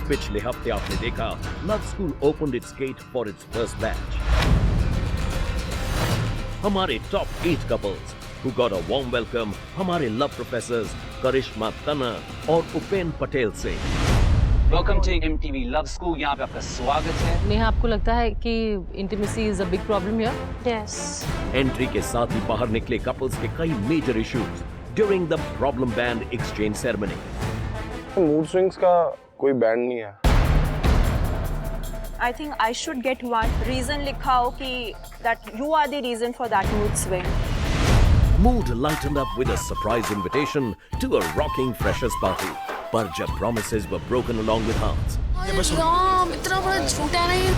पिछले हफ्ते आपने देखा love school opened it's get for it's first batch. हमारे top 8 couples who got a warm welcome हमारे लव प्रोफेसर्स करिश्मा तन्ना और उपेन पटेल से। Welcome to MTV love school, यहाँ पे आपका स्वागत है। नेहा, आपको लगता है कि intimacy is a big problem here? Yes. Entry के साथ ही बाहर निकले कपल्स के कई major issues during the problem band exchange ceremony. Mood swings का कोई बैंड नहीं है। I think I should get one reason लिखा हो कि that you are the reason for that mood swing. Mood lightened up with a surprise invitation to a rocking freshers party. पर जब promises were broken along with hearts, Ram, इतना बड़ा झूठा नहीं।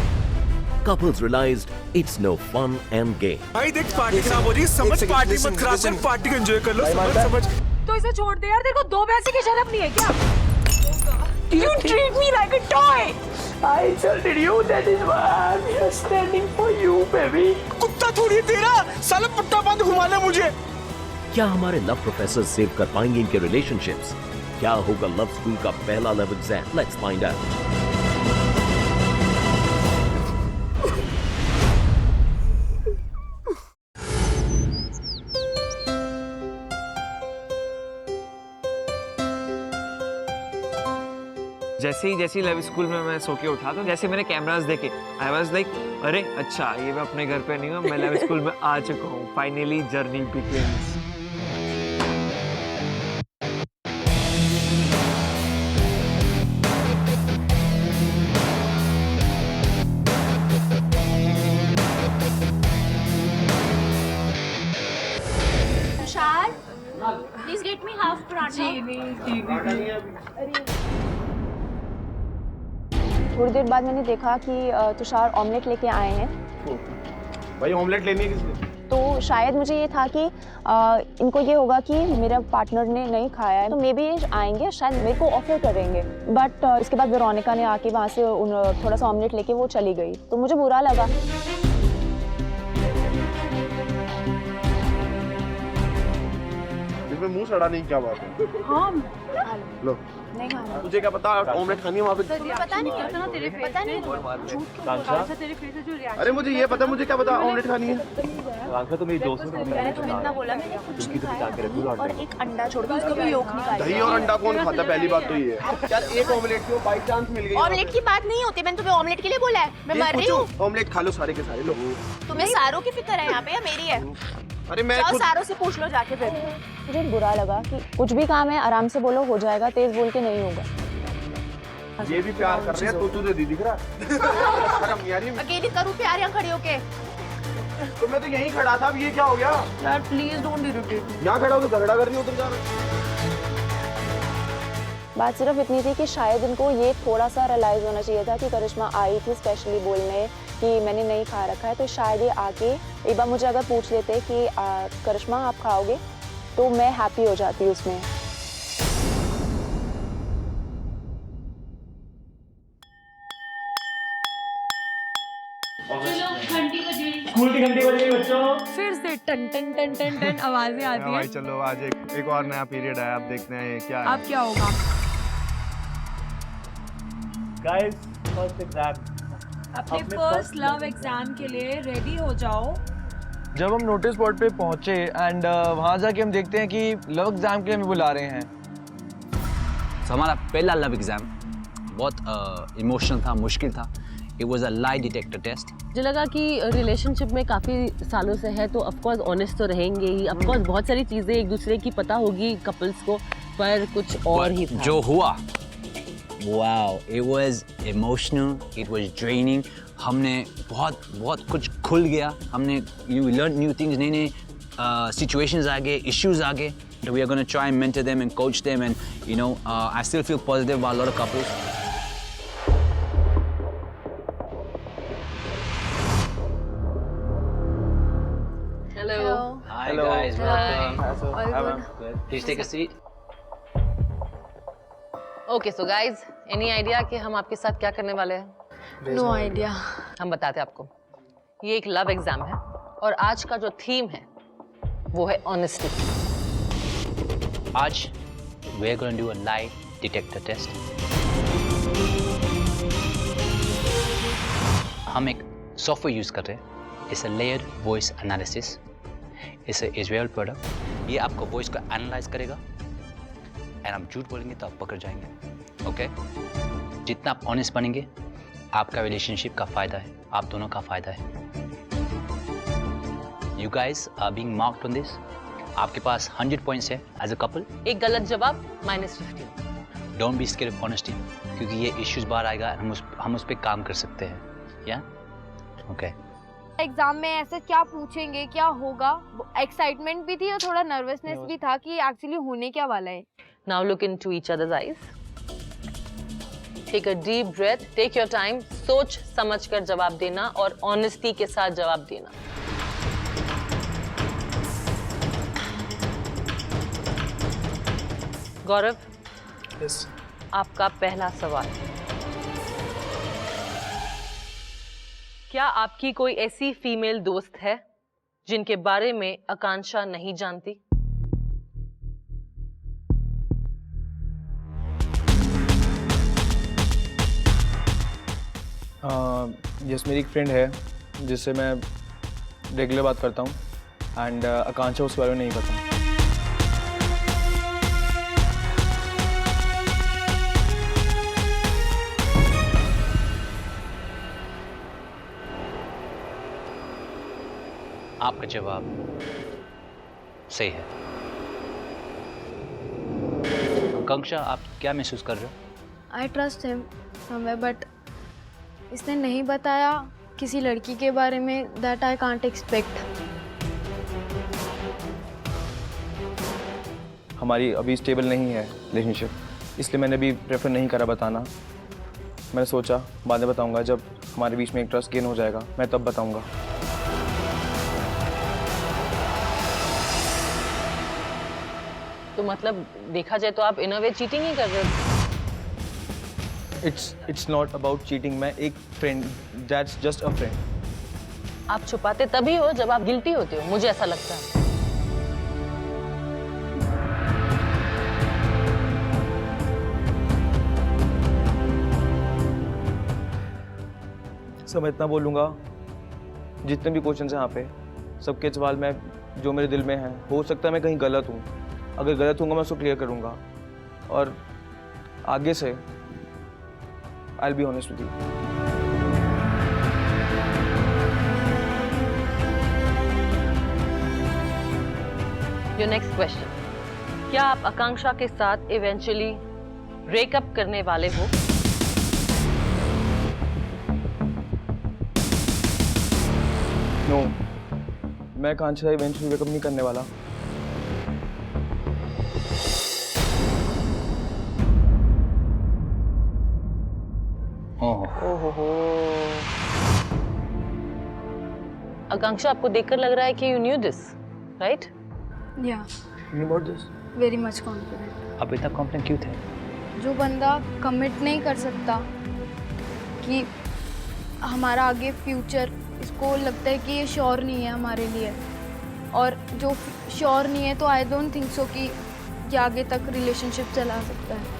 couples realized it's no fun and game. भाई देख, party खराब हो रही है, समझ पार्टी मत खराब कर, पार्टी को एंजॉय कर लो, समझ। तो इसे छोड़ दे यार, देखो 2 पैसे की शर्म नहीं है क्या? You treat me like a toy. I insulted you, that is why I'm here standing for you, baby. कुत्ता थोड़ी तेरा, साला पुट्टा बंद घुमाना मुझे। क्या हमारे लव प्रोफेसर सेव कर पाएंगे इनके रिलेशनशिप्स? क्या होगा लव स्कूल का पहला love exam? Let's find out. जैसे ही लव स्कूल में मैं सो के उठा तो जैसे मैंने कैमरास देखे, आई वाज लाइक, अरे अच्छा ये मैं अपने घर पे नहीं हूँ, मैं लव स्कूल में आ चुका हूँ। Finally journey begins. Tushar, please get me half paratha. थोड़ी देर बाद मैंने देखा कि तुषार ऑमलेट लेके आए हैं। भाई ऑमलेट लेनी है किसने? तो शायद मुझे ये था कि इनको ये होगा कि मेरा पार्टनर ने नहीं खाया है, तो मे बी आएंगे, शायद मेरे को ऑफर करेंगे। बट इसके बाद वेरोनिका ने आके वहाँ से थोड़ा सा ऑमलेट लेके वो चली गई, तो मुझे बुरा लगा। इसमें मुंह सड़ा नहीं, क्या बात है? हाँ लो, नहीं खाना। तुझे क्या पता ऑमलेट खानी है वहाँ पे? पता नहीं, पता नहीं। अरे मुझे ये पता, मुझे क्या पता ऑमलेट खानी है? तो मेरी दोस्त ने इतना बोला, मैंने कुछ नहीं खाया और एक अंडा छोड़ के उसका भी योग नहीं खाया। दही और अंडा कौन खाता? पहली बात तो ये है यार, एक ऑमलेट क्यों बाई चांस मिल गई? ऑमलेट की बात नहीं होती, मैंने तुम्हें ऑमलेट के लिए बोला है। मैं मर रही हूँ। ऑमलेट खा लो सारे के सारे लोग। तुम्हें सारों की फिक्र है यहाँ पे या मेरी है? अरे मैं जाओ सारों से पूछ लो जाके फिर। मुझे बुरा लगा कि कुछ भी काम है आराम से बोलो, हो जाएगा, तेज बोल के नहीं होगा। ये भी प्यार कर रहे हैं, तो तुझे दिख रहा शर्म नहीं आ रही? अकेली करूँ प्यार यहाँ खड़ी होके? तो मैं तो यहीं खड़ा था, अब ये क्या हो गया? यार प्लीज डोंट इरिटेट। यहाँ खड़ा हो तो झगड़ा करनी उधर जा रहा। बात सिर्फ इतनी थी कि शायद इनको ये थोड़ा सा रियलाइज होना चाहिए था कि करिश्मा आई थी स्पेशली बोलने कि मैंने नहीं खा रखा है, तो शायद ये आके एक बार मुझे अगर पूछ लेते कि करिश्मा आप खाओगे, तो मैं हैप्पी हो जाती उसमें। स्कूल की घंटी बज गई बच्चों। फिर से टन टन टन टन टन आवाजें आती हैं। भाई चलो, आज एक और नया पीरियड है, अब देखते हैं क्या है। अब क्या होगा? Guys, first exam. अपने फर्स्ट लव एग्जाम के लिए रेडी हो जाओ। जब हम नोटिस बोर्ड पे पहुंचे एंड वहां जाके हम देखते हैं कि लव एग्जाम के लिए हमें बुला रहे हैं। तो हमारा पहला लव एग्जाम बहुत इमोशनल था, मुश्किल था। It was a lie detector test. मुझे लगा कि रिलेशनशिप में काफ़ी सालों से है तो ऑफ कोर्स ऑनेस्ट तो रहेंगे ही। ऑफ कोर्स बहुत सारी चीज़ें एक दूसरे की पता होगी कपल्स को, पर कुछ और ही था जो हुआ। Wow, it was emotional, it was draining. हमने बहुत कुछ खुल गया। हमने we learned new things, नए situations आ गए, issues आ गए. We are going to try and mentor them and coach them, and you know, I still feel positive about a lot of couples. Hello. Hi Hello. guys, welcome. All good. Please take a seat. Okay, so guys, any idea कि हम आपके साथ क्या करने वाले हैं? No idea. हम बताते हैं आपको। ये एक लव एग्जाम है और आज का जो थीम है वो है ऑनेस्टी। आज we're going to do a lie detector test. हम एक सॉफ्टवेयर यूज़ कर रहे हैं, it's a layered voice analysis, it's a Israel product. ये आपको वॉइस को एनालाइज करेगा एंड आप झूठ बोलेंगे तो आप पकड़ जाएंगे, ओके? जितना आप ऑनेस्ट बनेंगे, आपका रिलेशनशिप का फ़ायदा है, आप दोनों का फ़ायदा है। You guys are being marked on this. आपके पास 100 पॉइंट्स है एज अ कपल। एक गलत जवाब -50। Don't be scared of honesty, क्योंकि ये इश्यूज बाहर आएगा, हम उस पर काम कर सकते हैं, या ओके? एग्जाम में ऐसे क्या पूछेंगे, क्या होगा, एक्साइटमेंट भी थी और थोड़ा नर्वसनेस भी था कि एक्चुअली होने क्या वाला है। Now look into each other's eyes. Take a deep breath. Take your time. सोच समझ कर जवाब देना और ऑनेस्टी के साथ जवाब देना। गौरव, यस आपका पहला सवाल। क्या आपकी कोई ऐसी फीमेल दोस्त है जिनके बारे में आकांक्षा नहीं जानती? यस, मेरी एक फ्रेंड है जिससे मैं रेगुलर बात करता हूँ एंड आकांक्षा उसके बारे में नहीं पता। आपका जवाब सही है। आकांक्षा, आप क्या महसूस कर रहे हो? I trust him somewhere, but इसने नहीं बताया किसी लड़की के बारे में, दैट आई कांट एक्सपेक्ट। हमारी अभी स्टेबल नहीं है रिलेशनशिप, इसलिए मैंने भी प्रेफर नहीं करा बताना। मैंने सोचा बाद में बताऊंगा, जब हमारे बीच में एक ट्रस्ट गेन हो जाएगा मैं तब बताऊंगा। तो मतलब देखा जाए तो आप इन अ वे चीटिंग ही कर रहे हो। It's not about cheating. मैं एक friend, that's just a friend. आप छुपाते तभी हो जब आप गिल्टी होते हो, मुझे ऐसा लगता है। सब मैं इतना बोलूँगा, जितने भी क्वेश्चन हैं यहाँ पे, सबके सवाल में जो मेरे दिल में है, हो सकता है मैं कहीं गलत हूँ। अगर गलत हूँगा मैं उसको क्लियर करूँगा और आगे से I will be honest with you. Your next question, क्या आप आकांक्षा के साथ इवेंचुअली ब्रेकअप करने वाले हो? नो, मैं आकांक्षा से इवेंचुअली ब्रेकअप नहीं करने वाला। ओहो, आकांक्षा, आपको देखकर लग रहा है कि यू न्यू दिस, राइट? या about this very much confident. आप इतना कॉन्फिडेंट क्यों थे? जो बंदा कमिट नहीं कर सकता कि हमारा आगे फ्यूचर, इसको लगता है कि ये श्योर नहीं है हमारे लिए, और जो श्योर नहीं है तो आई डोंट थिंक सो कि ये आगे तक रिलेशनशिप चला सकता है।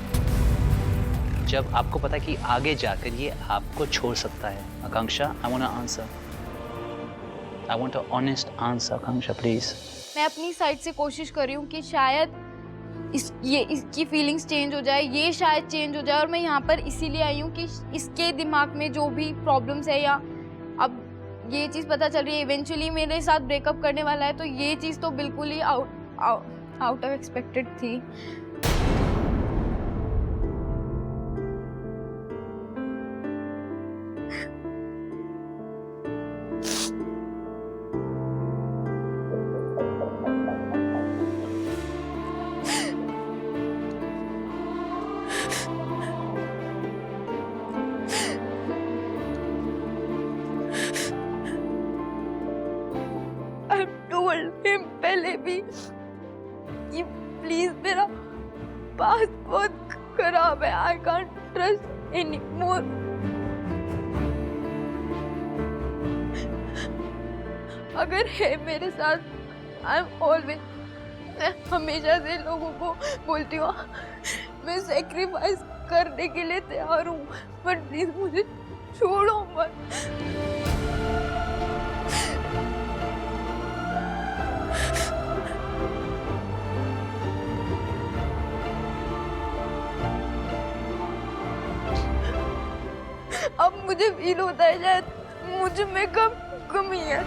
जब आपको पता कि आगे जाकर ये आपको छोड़ सकता है, Akanksha, I want answer, I want a honest answer. Akanksha please. मैं अपनी साइड से कोशिश कर रही हूँ कि शायद इसकी फीलिंग्स चेंज हो जाए, ये शायद चेंज हो जाए, और मैं यहाँ पर इसीलिए आई हूँ कि इसके दिमाग में जो भी प्रॉब्लम्स है, या अब ये चीज़ पता चल रही है इवेंचुअली मेरे साथ ब्रेकअप करने वाला है, तो ये चीज़ तो बिल्कुल ही आउट ऑफ एक्सपेक्टेड थी। पहले भी कि प्लीज मेरा पास बहुत खराब है, I can't trust any more. अगर है मेरे साथ, आई एम ऑलवेज, मैं हमेशा से लोगों को बोलती हूँ मैं सेक्रीफाइस करने के लिए तैयार हूँ, बट प्लीज मुझे छोड़ो मत। अब मुझे फील होता है शायद मुझ में कमी है।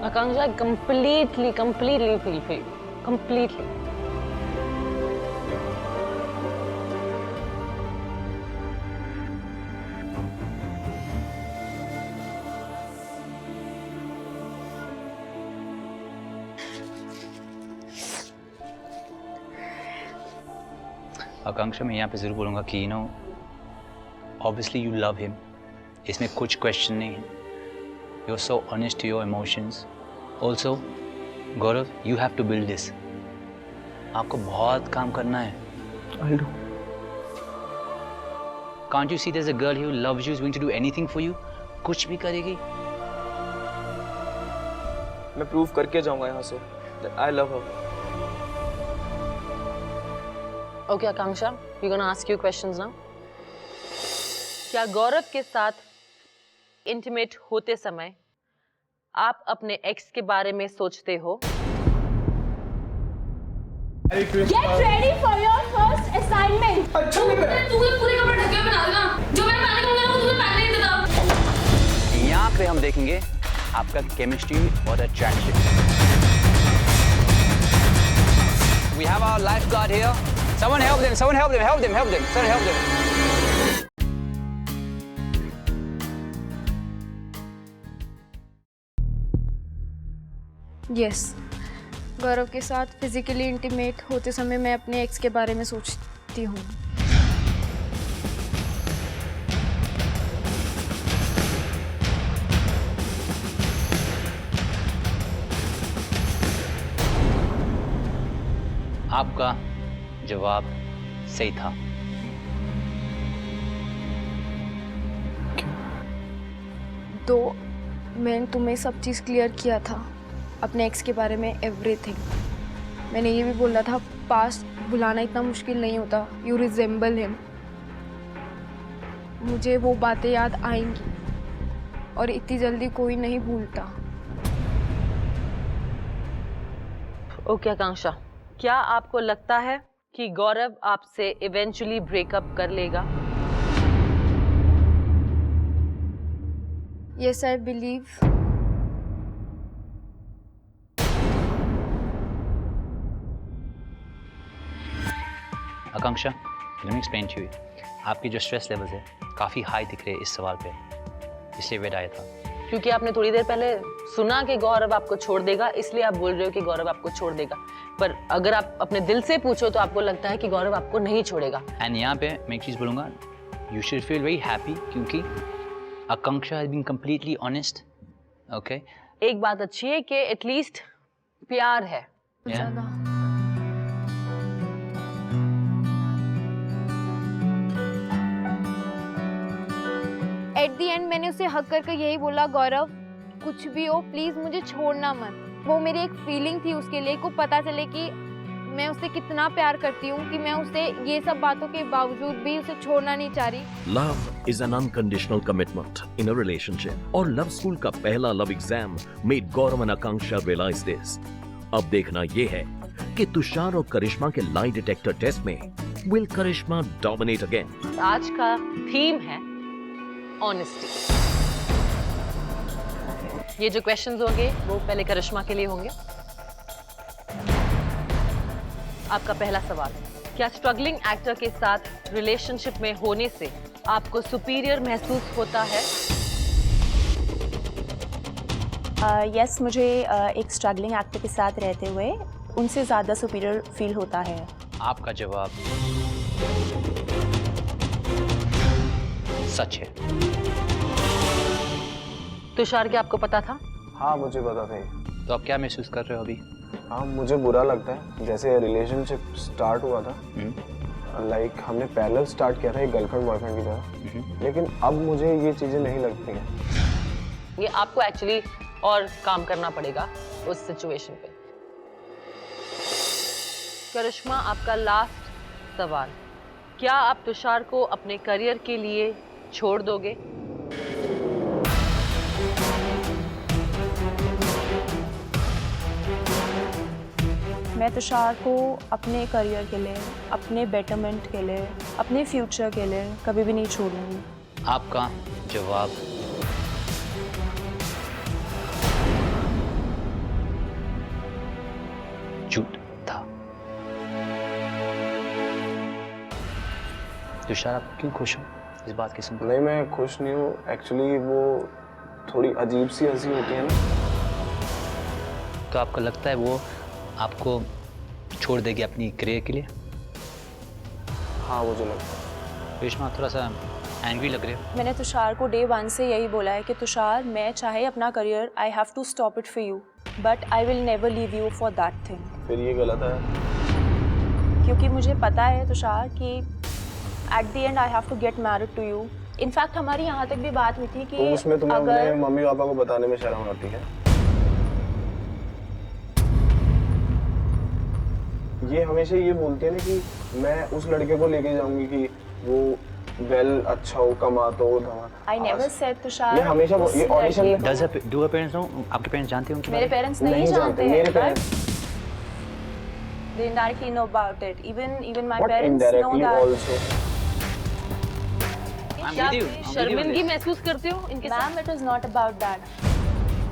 Akanksha, completely feel for you. Completely. आकांक्षा, मैं यहाँ पे ज़रूर बोलूँगा कि obviously you love him. इसमें कुछ question नहीं है. You're so honest to your emotions. Also, Gaurav, you have to build this. आपको बहुत काम करना है. I'll do. Can't you see there's a girl who loves you, is going to do anything for you? कुछ भी करेगी. मैं prove करके जाऊंगा यहाँ से. I love her. Okay, Akanksha, we're gonna ask you questions now. क्या गौरव के साथ इंटीमेट होते समय आप अपने एक्स के बारे में सोचते हो? Get ready for your first assignment. अच्छा लग रहा है। तू पूरे कपड़े ढके हुए बना देना। जो मैंने पहनने को बोला वो तुम्हें पहनने नहीं देता। यहाँ पे हम देखेंगे आपका केमिस्ट्री और attraction. We have our lifeguard here. Someone help them. Someone help them. Help them. Help them. Someone help them. यस, गौरव के साथ फिजिकली इंटीमेट होते समय मैं अपने एक्स के बारे में सोचती हूँ. आपका जवाब सही था. तो मैंने तुम्हें सब चीज़ क्लियर किया था अपने एक्स के बारे में, एवरीथिंग. मैंने ये भी बोला था पास्ट भुलाना इतना मुश्किल नहीं होता. You resemble him. मुझे वो बातें याद आएंगी और इतनी जल्दी कोई नहीं भूलता. ओके आकांक्षा, क्या आपको लगता है कि गौरव आपसे इवेंचुअली ब्रेकअप कर लेगा? Yes, I believe. Akanksha, let me explain to you. आपकी जो स्ट्रेस लेवल्स है काफ़ी हाई दिख रहे हैं इस सवाल पे, इसलिए वेट आया था. क्योंकि आपने थोड़ी देर पहले सुना कि गौरव आपको छोड़ देगा, इसलिए आप बोल रहे हो कि गौरव आपको छोड़ देगा. पर अगर आप अपने दिल से पूछो तो आपको लगता है कि गौरव आपको नहीं छोड़ेगा. एंड यहाँ पे मैं एक चीज़ बोलूँगा, you should feel very happy क्योंकि Akanksha has been completely honest. Okay, एक बात अच्छी है कि एटलीस्ट प्यार है. एट दी एंड मैंने उसे हक करके यही बोला, गौरव कुछ भी हो प्लीज मुझे छोड़ना मत. वो मेरी एक फीलिंग थी उसके लिए, को पता चले कि मैं उससे कितना प्यार करती हूँ कि मैं उसे ये सब बातों के बावजूद भी उसे छोड़ना नहीं चाह रही. Love is an unconditional commitment in a relationship. और लव स्कूल का पहला love exam made Gaurav and Akanksha realize this. अब देखना ये है कि तुषार और करिश्मा के लाई डिटेक्टर टेस्ट में will करिश्मा dominate again? आज का थीम है ऑनेस्टी. ये जो क्वेश्चंस होंगे वो पहले करिश्मा के लिए होंगे. आपका पहला सवाल, क्या स्ट्रगलिंग एक्टर के साथ रिलेशनशिप में होने से आपको सुपीरियर महसूस होता है? यस, मुझे एक स्ट्रगलिंग एक्टर के साथ रहते हुए उनसे ज़्यादा सुपीरियर फील होता है. आपका जवाब सच है. तुषार, क्या आपको पता था हाँ मुझे पता था ये। तो आप क्या महसूस कर रहे हो अभी? हाँ मुझे बुरा लगता है, जैसे रिलेशनशिप स्टार्ट हुआ था, लाइक हमने पैरेलल स्टार्ट किया था एक गर्लफ्रेंड बॉयफ्रेंड की तरह, लेकिन अब मुझे ये चीज़ें नहीं लगती हैं। ये आपको एक्चुअली और काम करना पड़ेगा उस सिचुएशन पे। करिश्मा, आपका लास्ट सवाल, क्या आप तुषार को अपने करियर के लिए छोड़ दोगे? मैं तुषार को अपने करियर के लिए, अपने बेटरमेंट के लिए, अपने फ्यूचर के लिए कभी भी नहीं छोड़ूंगी। आपका जवाब झूठ था। तुषार, आप क्यों खुश हो इस बात की सुनकर? नहीं मैं खुश नहीं हूँ, एक्चुअली वो थोड़ी अजीब सी हंसी होती है ना। तो आपको लगता है वो आपको छोड़ देगी अपनी करियर के लिए? हाँ मुझे लगता है। करिश्मा, थोड़ा सा एंग्री लग रहे हो। मैंने तुषार को डे 1 से यही बोला है कि तुषार, मैं चाहे अपना career, I have to stop it for you, but I will never leave you for that thing. फिर ये गलत है? क्योंकि मुझे पता है तुषार कि at the end I have to get married to you. In fact हमारी यहाँ तक भी बात हुई थी कि तो उसमें तुम्हें अगर अपने मम्मी पापा को बताने में शर्म आती है? ये हमेशा ये बोलती है ना कि मैं उस लड़के को लेके जाऊंगी कि वो वेल अच्छा हो, कमाता हो, आई नेवर सेड तुषार। ये हमेशा ये ऑडिशन में डू योर पेरेंट्स नो? आपके पेरेंट्स जानते हो उनके मेरे बारे में? पेरेंट्स नहीं जानते मेरे हैं, parents they indirectly know about it. Even my What parents know indirectly that. also? क्या आप शर्मिंदगी महसूस करते हो इनके साथ? Ma'am, it is not about that.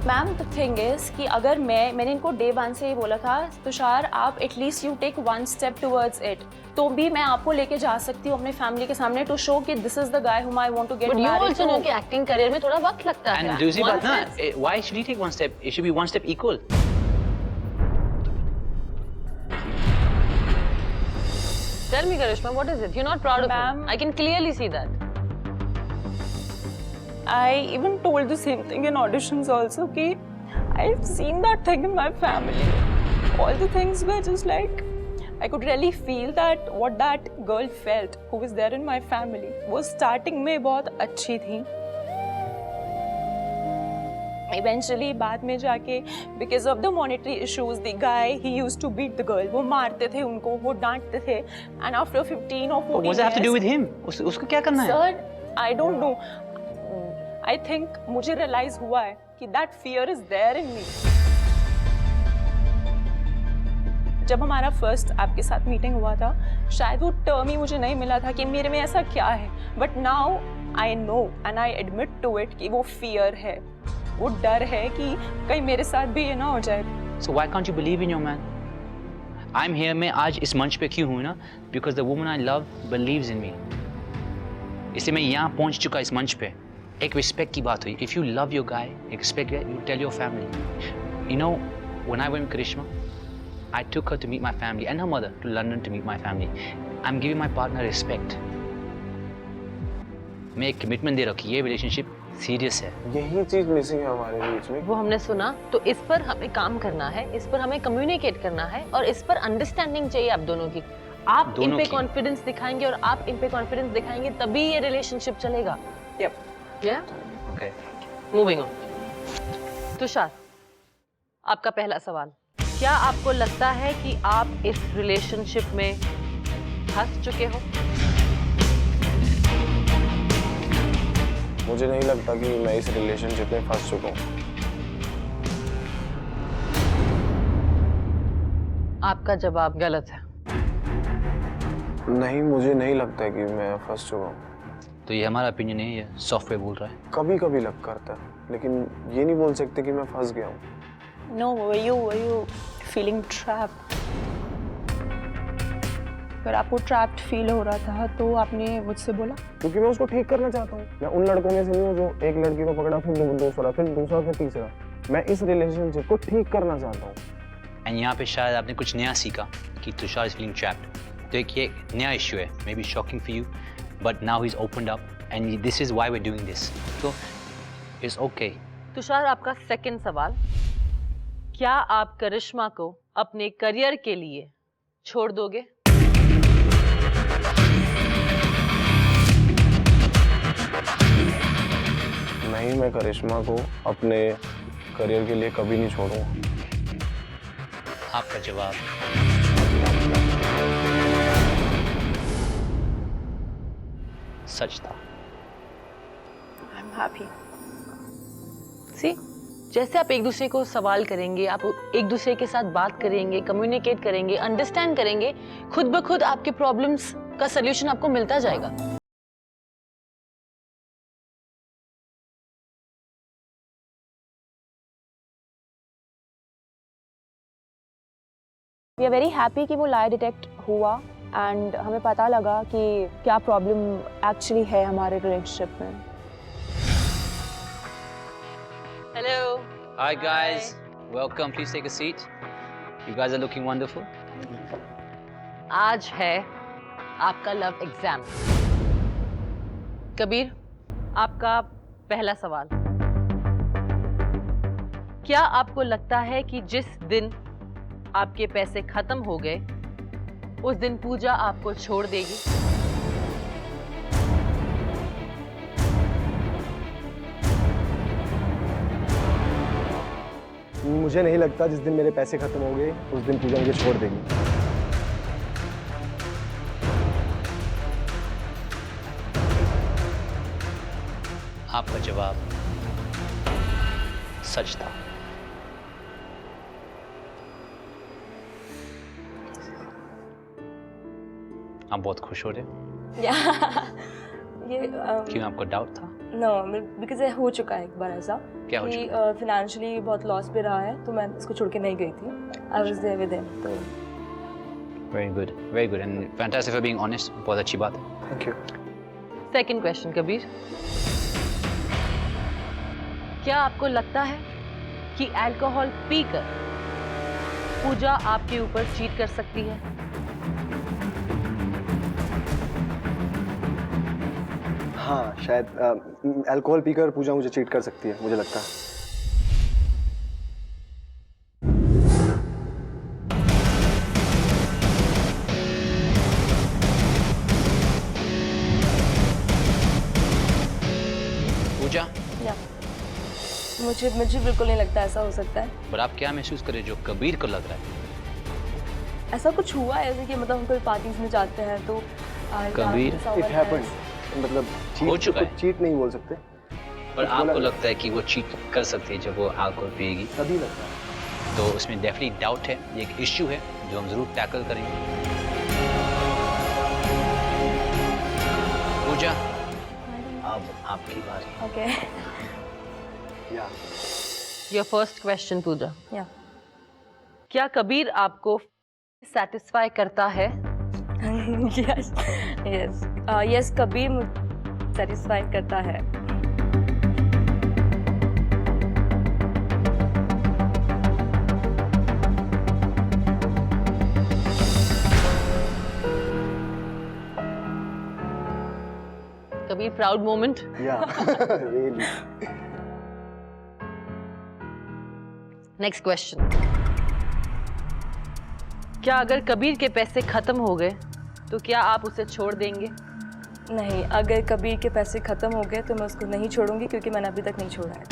Ma'am, the thing is कि अगर मैंने इनको डे 1 से ही बोला था, तुषार आप at least you take 1 step towards it, तो भी मैं आपको लेके जा सकती हूँ अपने फैमिली के सामने टू शो कि this is the guy whom I want to get But you married also to. know कि एक्टिंग करियर में थोड़ा वक्त लगता है। And दूसरी One बात ना, step. why should he take 1 step? It should be 1 step equal. Tell me, Karishma, what is it? You're not proud of him. Ma'am. I can clearly see that. I even told the same thing in auditions also कि I've seen that thing in my family. All the things were just like I could really feel that what that girl felt who was there in my family. वो starting में बहुत अच्छी थी. Eventually बाद में जाके because of the monetary issues the guy he used to beat the girl. वो मारते थे उनको, वो डांटते थे. And after 15 or 14 What does that have to do with him? उसको क्या करना है? Sir, I don't know. I think मुझे realize हुआ है कि that fear is there in me. जब हमारा first आपके साथ meeting हुआ था, शायद वो term ही मुझे नहीं मिला था कि मेरे में ऐसा क्या है. But now I know and I admit to it कि वो fear है. वो डर है कि कहीं मेरे साथ भी ये ना हो जाए. So why can't you believe in your man? I'm here. मैं आज इस मंच पे क्यों हूँ ना? Because the woman I love believes in me. इसलिए मैं यहाँ पहुँच चुका इस मंच पे. एक respect की बात हुई. If you love your guy, expect that you tell your family. You know, when I went with Karishma, I took her to meet my family and her mother to London to meet my family. I'm giving my partner respect. मैं एक commitment दे रहा हूँ कि ये relationship serious है. यही चीज missing है हमारे बीच में. वो हमने सुना, तो इस पर हमें काम करना है, इस पर हमें कम्युनिकेट करना है और इस पर अंडरस्टैंडिंग चाहिए आप दोनों की. आप इन पे कॉन्फिडेंस दिखाएंगे और आप इन पे कॉन्फिडेंस दिखाएंगे तभी ये रिलेशनशिप चलेगा. Yep. Yeah? Okay. Moving on. Tushar, आपका पहला सवाल, क्या आपको लगता है कि आप इस रिलेशनशिप में फंस चुके हो? मुझे नहीं लगता कि मैं इस रिलेशनशिप में फंस चुका हूँ. आपका जवाब गलत है. नहीं, मुझे नहीं लगता कि मैं फंस चुका हूँ. तो ये हमारा opinion है, ये सॉफ्टवेयर बोल रहा है. कभी कभी लग करता है, लेकिन ये नहीं बोल सकते कि मैं फंस गया हूँ. No, were you feeling trapped? अगर आपको trapped feel हो रहा था तो आपने मुझसे बोला? क्योंकि मैं उसको ठीक करना चाहता हूँ. मैं उन लड़कों में से नहीं हूँ जो एक लड़की को पकड़ा फिर दूसरा फिर तीसरा. मैं इस रिलेशनशिप को ठीक करना चाहता हूँ. एंड यहाँ पे शायद आपने कुछ नया सीखा कि तुषार इज फीलिंग ट्रैप्ड. तो एक ये नया इशू है, may be shocking for you, but now he is opened up and this is why we are doing this. तो इट्स ओके. तुषार, आपका सेकंड सवाल, क्या आप करिश्मा को अपने करियर के लिए छोड़ दोगे? नहीं, मैं करिश्मा को अपने करियर के लिए कभी नहीं छोड़ूंगा। आपका जवाब सच था। I'm happy. सी, जैसे आप एक दूसरे को सवाल करेंगे, आप एक दूसरे के साथ बात करेंगे, कम्युनिकेट करेंगे, अंडरस्टैंड करेंगे, खुद ब खुद आपके प्रॉब्लम्स का सलूशन आपको मिलता जाएगा। वी आर वेरी हैप्पी कि वो लाई डिटेक्ट हुआ एंड हमें पता लगा कि क्या प्रॉब्लम एक्चुअली है हमारे रिलेशनशिप में। Hello. Hi guys, welcome. Please take a seat. You guys are looking wonderful. आज है आपका लव एग्जाम। कबीर, आपका पहला सवाल, क्या आपको लगता है कि जिस दिन आपके पैसे खत्म हो गए उस दिन पूजा आपको छोड़ देगी? मुझे नहीं लगता जिस दिन मेरे पैसे खत्म हो गए उस दिन पूजा मुझे छोड़ देगी। आपका जवाब सच था। आप बहुत खुश हो रहे हो? ये क्यों, आपको डाउट था? नो, बिकॉज हो चुका है एक बार ऐसा क्या हो कि चुका? फाइनेंशियली बहुत लॉस पे रहा है, तो मैं इसको छोड़ के नहीं गई थी। I was there with him. तो very good and fantastic for being honest. बहुत अच्छी बात है। Thank you. Second question, Kabir, क्या आपको लगता है कि अल्कोहल पीकर पूजा आपके ऊपर चीट कर सकती है? हाँ, शायद अल्कोहल पीकर पूजा मुझे चीट कर सकती है, मुझे लगता है। पूजा, या मुझे बिल्कुल नहीं लगता ऐसा हो सकता है। पर आप क्या महसूस करें जो कबीर को लग रहा है? ऐसा कुछ हुआ है ऐसे कि मतलब हम कोई पार्टीज में जाते हैं तो कबीर, इट हैपेंड, मतलब हो चुका है। चीट नहीं बोल सकते, पर आपको लगता है कि वो चीट कर सकती है जब वो अल्कोहल पिएगी? तभी लगता है। तो उसमें डेफिनेटली डाउट है, ये एक इश्यू है जो हम जरूर टैकल करेंगे। पूजा, अब आपकी बारी। ओके। या योर फर्स्ट क्वेश्चन, पूजा, या क्या कबीर आपको सेटिस्फाई करता है? यस यस यस, कबीर मुझे सेटिस्फाई करता है। Kabir, proud moment. या रियली। नेक्स्ट क्वेश्चन, क्या अगर कबीर के पैसे खत्म हो गए तो क्या आप उसे छोड़ देंगे? नहीं, अगर कबीर के पैसे खत्म हो गए तो मैं उसको नहीं छोड़ूंगी, क्योंकि मैंने अभी तक नहीं छोड़ा है।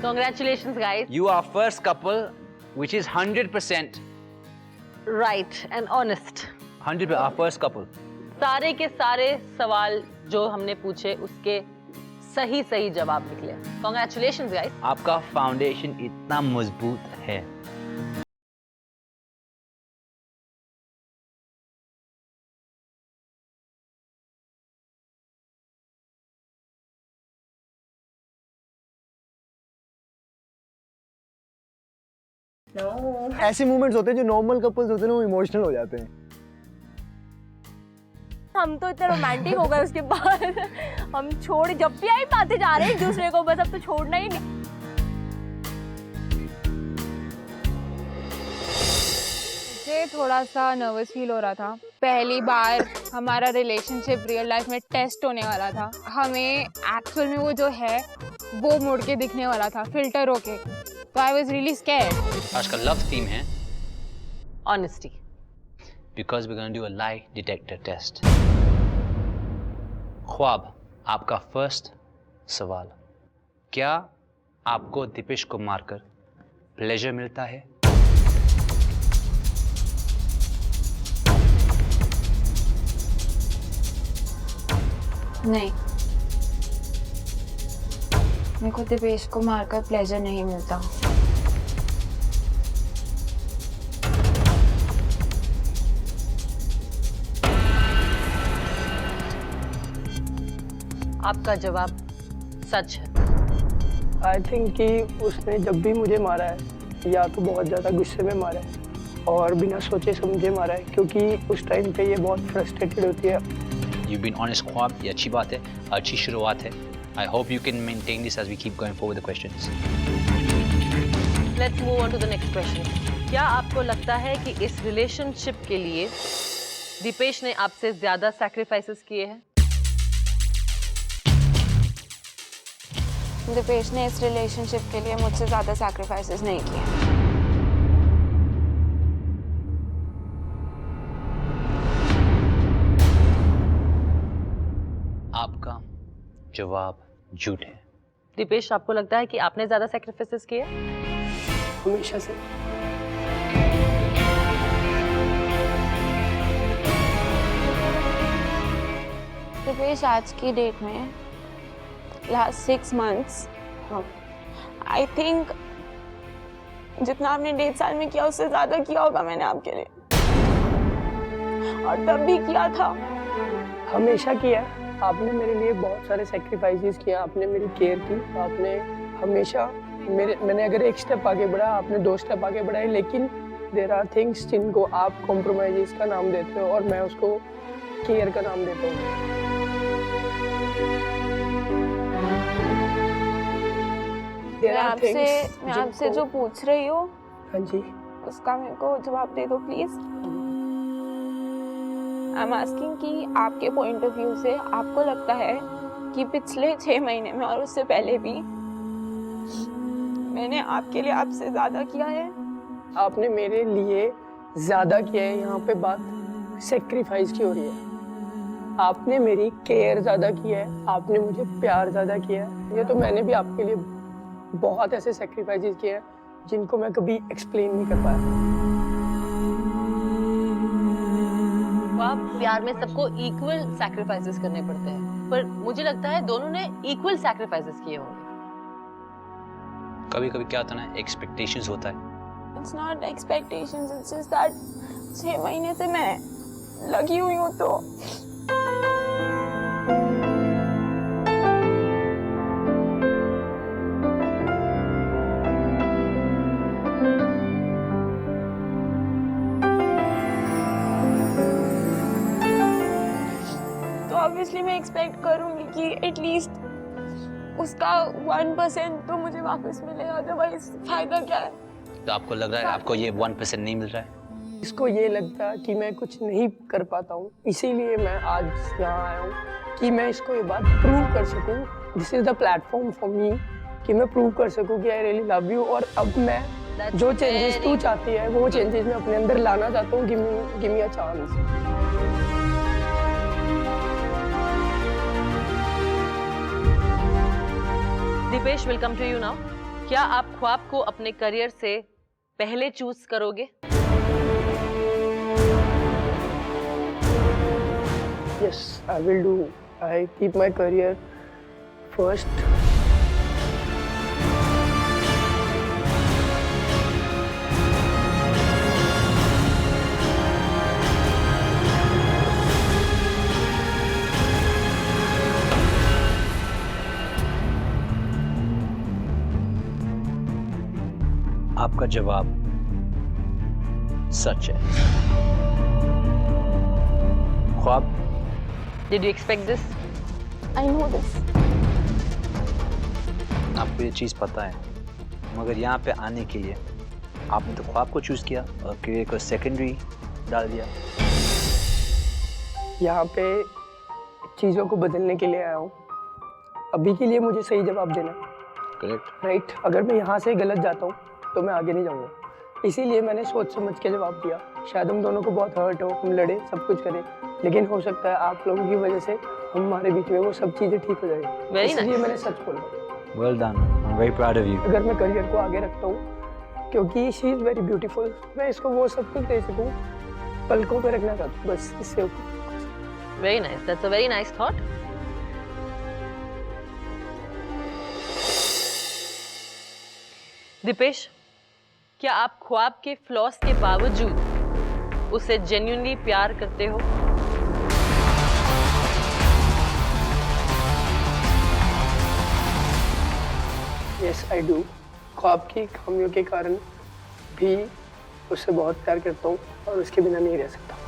Congratulations, guys. You are first couple which is 100% Right and honest. 100% our first couple. सारे के सारे सवाल जो हमने पूछे उसके सही सही जवाब निकले। Congratulations, guys. आपका फाउंडेशन इतना मजबूत है। No. ऐसे मोमेंट्स होते हैं जो नॉर्मल कपल्स होते हैं ना, वो इमोशनल हो जाते हैं। हम तो इतने रोमांटिक हो गए उसके बाद हम छोड़ जब भी आई पाते जा रहे हैं एक दूसरे को, बस अब तो छोड़ना ही नहीं। मुझे थोड़ा सा नर्वस फील हो रहा था। पहली बार हमारा रिलेशनशिप रियल लाइफ में टेस्ट होने वाला था। हमें एक्चुअल में वो जो है वो मुड़ के दिखने वाला था, फिल्टर होके। तो आई वाज रियली स्कैर्ड। आज का लव थीम है honesty. Because we gonna do a lie detector test. Khwab, आपका फर्स्ट सवाल, क्या आपको दीपेश को मारकर प्लेजर मिलता है? नहीं, मेरे को दीपेश को मारकर प्लेजर नहीं मिलता। आपका जवाब सच है। आई थिंक कि उसने जब भी मुझे मारा है या तो बहुत ज़्यादा गुस्से में मारा है और बिना सोचे समझे मारा है, क्योंकि उस टाइम पे ये बहुत फ्रस्ट्रेटेड होती है। You've been honest, ख्वाब, ये अच्छी बात है, अच्छी शुरुआत है। I hope you can maintain this as we keep going forward with the questions. Let's move on to the next question. क्या आपको लगता है कि इस रिलेशनशिप के लिए दीपेश ने आपसे ज्यादा सैक्रिफाइसेस किए हैं? दीपेश ने इस रिलेशनशिप के लिए मुझसे ज़्यादा सैक्रिफाइसेस नहीं किए। आपका जवाब झूठ है। दीपेश, आपको लगता है कि आपने ज्यादा सैक्रिफाइसेस किए? हमेशा से। दीपेश, आज की डेट में last 6 months, I think जितना आपने 1.5 साल में किया उससे ज्यादा किया होगा मैंने आपके लिए, और तब भी किया था। हमेशा किया। आपने मेरे लिए बहुत सारे सेक्रीफाइसेस किया, आपने मेरी केयर की, आपने हमेशा मैंने अगर एक स्टेप आगे बढ़ा, आपने 2 स्टेप आगे बढ़ाए, लेकिन देयर आर थिंग्स जिनको आप कॉम्प्रोमाइजेस का नाम देते हो और मैं उसको केयर का नाम देता हूँ। मैं आपसे जो पूछ रही हूँ, हाँ जी, उसका मेरे को जवाब दे दो प्लीज। आई एम आस्किंग कि आपके पॉइंट ऑफ व्यू से आपको लगता है कि पिछले 6 महीने में और उससे पहले भी मैंने आपके लिए आपसे ज्यादा किया है? आपने मेरे लिए ज्यादा किया है। यहाँ पे बात सेक्रीफाइस की हो रही है। आपने मेरी केयर ज्यादा की है, आपने मुझे प्यार ज्यादा किया है। ये तो मैंने भी आपके लिए बहुत ऐसे सेक्रीफाइसेस किए हैं जिनको मैं कभी एक्सप्लेन नहीं कर पाया। आप प्यार में सबको इक्वल सैक्रिफाइसेस करने पड़ते हैं, पर मुझे लगता है दोनों ने इक्वल सैक्रिफाइसेस किए होंगे। कभी-कभी क्या होता है ना, एक्सपेक्टेशंस होता है। It's not expectations, it's just that 6 महीने से मैं लगी हुई हूँ तो ऑब्वियसली मैं एक्सपेक्ट करूंगी कि एटलीस्ट उसका 1% तो मुझे वापस मिले, अदरवाइज फायदा क्या है? तो आपको लग रहा है आपको ये 1% नहीं मिल रहा है? इसको ये लगता है कि मैं कुछ नहीं कर पाता हूँ, इसीलिए मैं आज यहाँ आया हूँ कि मैं इसको ये बात प्रूव कर सकूँ। This is the platform for me कि मैं प्रूव कर सकूँ कि आई रियली लव यू। और अब मैं जो चेंजेस तू चाहती है वो चेंजेस मैं अपने अंदर लाना चाहता हूँ। Give me a chance. Deepesh, welcome to you now. क्या आप ख्वाब को अपने करियर से पहले चूज करोगे? Yes, I will do. I keep my career first. आपका जवाब सच है। ख्वाब, Did you expect this? I know this. आपको ये चीज़ पता है, मगर यहाँ पे आने के लिए आपने तो ख्वाब को चूज़ किया और करियर को सेकेंडरी डाल दिया। यहाँ पे चीज़ों को बदलने के लिए आया हूँ। अभी के लिए मुझे सही जवाब देना है। करेक्ट। राइट, अगर मैं यहाँ से गलत जाता हूँ तो मैं आगे नहीं जाऊँगा, इसीलिए मैंने सोच समझ के जवाब दिया। शायद हम दोनों को बहुत हर्ट हो, हम लड़े, सब कुछ करें, लेकिन हो सकता है आप लोगों की वजह से हमारे बीच में वो सब चीज़ें ठीक हो जाएगी, इसलिए मैंने सच बोला। Well done. I'm very proud of you. अगर मैं करियर को आगे रखता हूँ क्योंकि शी इज़ वेरी ब्यूटीफुल, मैं इसको वो सब कुछ दे सकूँ, पलकों पे रखना चाहता हूँ, बस इससे। Very nice. That's a very nice thought. Dipesh, क्या आप ख्वाब के फ्लॉस के बावजूद उसे जेन्युइनली प्यार करते हो? Yes I do. ख्वाब की खामियों के कारण भी उससे बहुत प्यार करता हूँ और उसके बिना नहीं रह सकता।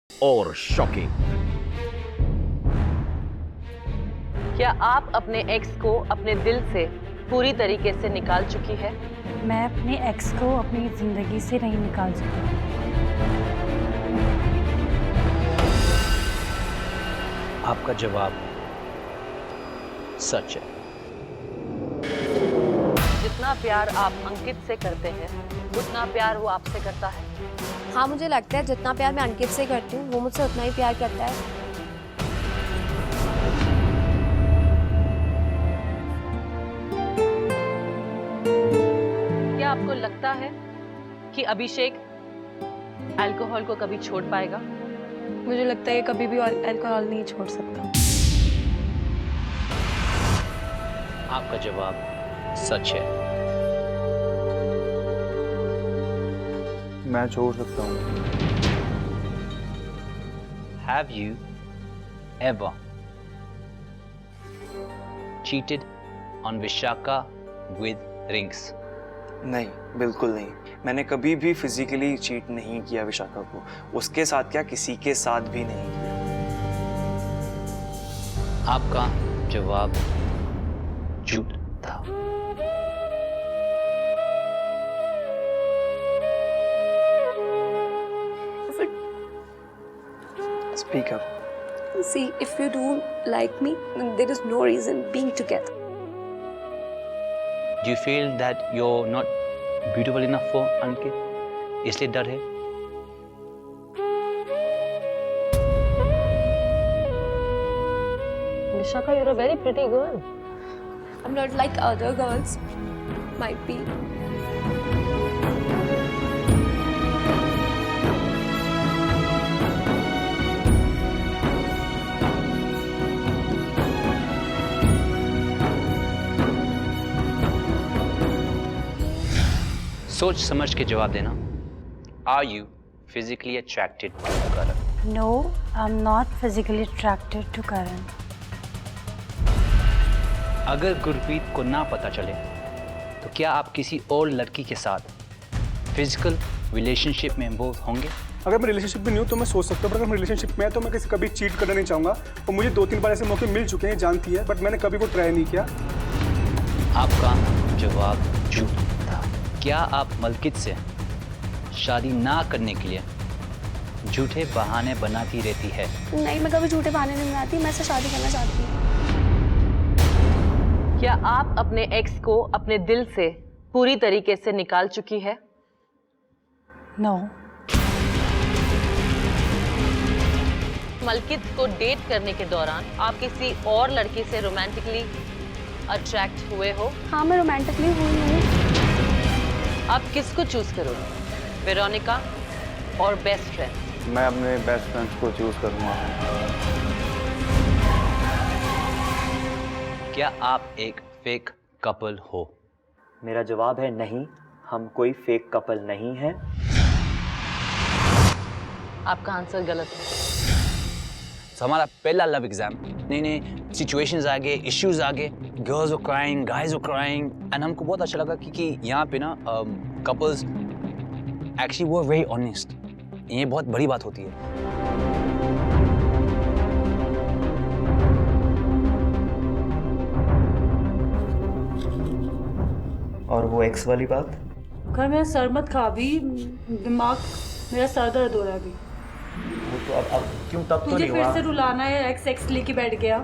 और शॉकिंग, क्या आप अपने एक्स को अपने दिल से पूरी तरीके से निकाल चुकी है? मैं अपने एक्स को अपनी जिंदगी से नहीं निकाल सकती। आपका जवाब सच है। जितना प्यार आप अंकित से करते हैं उतना प्यार वो आपसे करता है। हाँ, मुझे लगता है जितना प्यार मैं अंकित से करती हूँ वो मुझसे उतना ही प्यार करता है। क्या आपको लगता है कि अभिषेक अल्कोहल को कभी छोड़ पाएगा? मुझे लगता है कभी भी अल्कोहल नहीं छोड़ सकता। आपका जवाब सच है। मैं छोड़ सकता हूँ। Have you ever cheated on Vishaka with rings? नहीं, बिल्कुल नहीं। मैंने कभी भी फिजिकली चीट नहीं किया विशाखा को, उसके साथ क्या किसी के साथ भी नहीं किया। आपका जवाब झूठ था। Speak up. See, if you don't like me, then there is no reason being together. Do you feel that you're not beautiful enough for Ankit? इसलिए डर है? Vishaka, you're a very pretty girl. I'm not like other girls. Might be. सोच समझ के जवाब देना। Are you physically attracted to Karan? No, I'm not physically attracted to Karan. अगर गुरप्रीत को ना पता चले तो क्या आप किसी और लड़की के साथ फिजिकल रिलेशनशिप में इन्वॉल्व होंगे? अगर मैं रिलेशनशिप में नहीं हूँ तो मैं सोच सकता हूँ, पर अगर मैं रिलेशनशिप में है तो मैं किसी कभी चीट करना नहीं चाहूँगा। और मुझे 2-3 बार ऐसे मौके मिल चुके हैं, जानती है, बट मैंने कभी वो ट्राई नहीं किया। आपका जवाब झूठ था। क्या आप मलकित से शादी ना करने के लिए झूठे बहाने बनाती रहती है? नहीं, मैं कभी झूठे बहाने नहीं बनाती, मैं इससे शादी करना चाहती हूँ। क्या आप अपने एक्स को अपने दिल से पूरी तरीके से निकाल चुकी है? No. मलकित को डेट करने के दौरान आप किसी और लड़की से रोमांटिकली अट्रैक्ट हुए हो? हाँ, मैं रोमांटिकली हुई हूँ। आप किसको चूज करोगे, वेरोनिका और बेस्ट फ्रेंड? मैं अपने बेस्ट फ्रेंड्स को चूज करूंगा। क्या आप एक फेक कपल हो? मेरा जवाब है नहीं, हम कोई फेक कपल नहीं हैं। आपका आंसर गलत है। तो हमारा पहला लव एग्जाम, नए नए सिचुएशंस आ गए, इश्यूज आ गए, girls were crying, guys were crying, and हमको बहुत अच्छा लगा क्योंकि यहाँ पे ना कपल्स एक्चुअली वो वेरी ऑनेस्ट, ये बहुत बड़ी बात होती है। और वो एक्स वाली बात? घर मेरा सर मत खा, भी दिमाग मेरा सर दर्द हो रहा है अभी। वो तो अब क्यों तब तो तुझे नहीं फिर हुआ। से रुलाना है, एक्स लेके बैठ गया।